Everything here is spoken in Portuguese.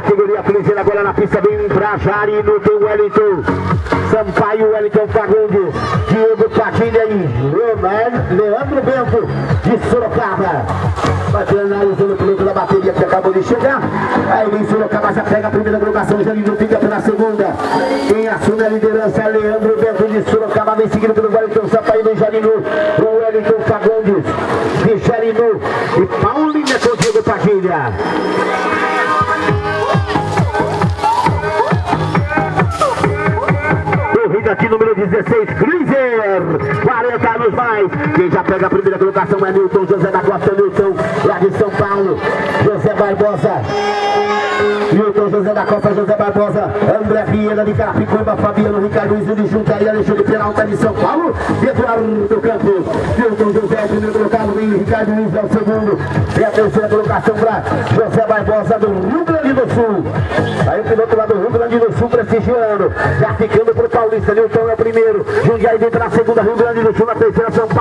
categoria primeira, agora na pista vem pra Jarino, tem o Wellington Sampaio, Wellington Fagundes, Diego Padilha e Leandro Bento de Sorocaba. Vai finalizando o piloto da bateria que acabou de chegar. Aí vem Sorocaba, já pega a primeira colocação, Jarino fica pela segunda. Quem assume a liderança, Leandro Bento de Sorocaba, vem seguido pelo Wellington Sampaio do Jarino, o Wellington Fagundes de Jarino e Paulinha com Diego Padilha. Aqui número 16, Cruiser, 40 anos mais. Quem já pega a primeira colocação é Newton José da Costa, Newton, lá de São Paulo, José Barbosa. Newton José da Costa, José Barbosa, André Vieira de Carapicuíba, Fabiano, Ricardo Luiz de Juntaí, Alexandre Peralta de São Paulo, Eduardo Campos, Newton José é o primeiro colocado, e Ricardo Luiz é o segundo, e a terceira colocação para José Barbosa do Rio Grande do Sul. Aí o piloto lá do Rio Grande do Sul prestigiando, já ficando para o Paulista. Newton é o primeiro, Jundiaí vem para a segunda, Rio Grande do Sul na terceira, São Paulo.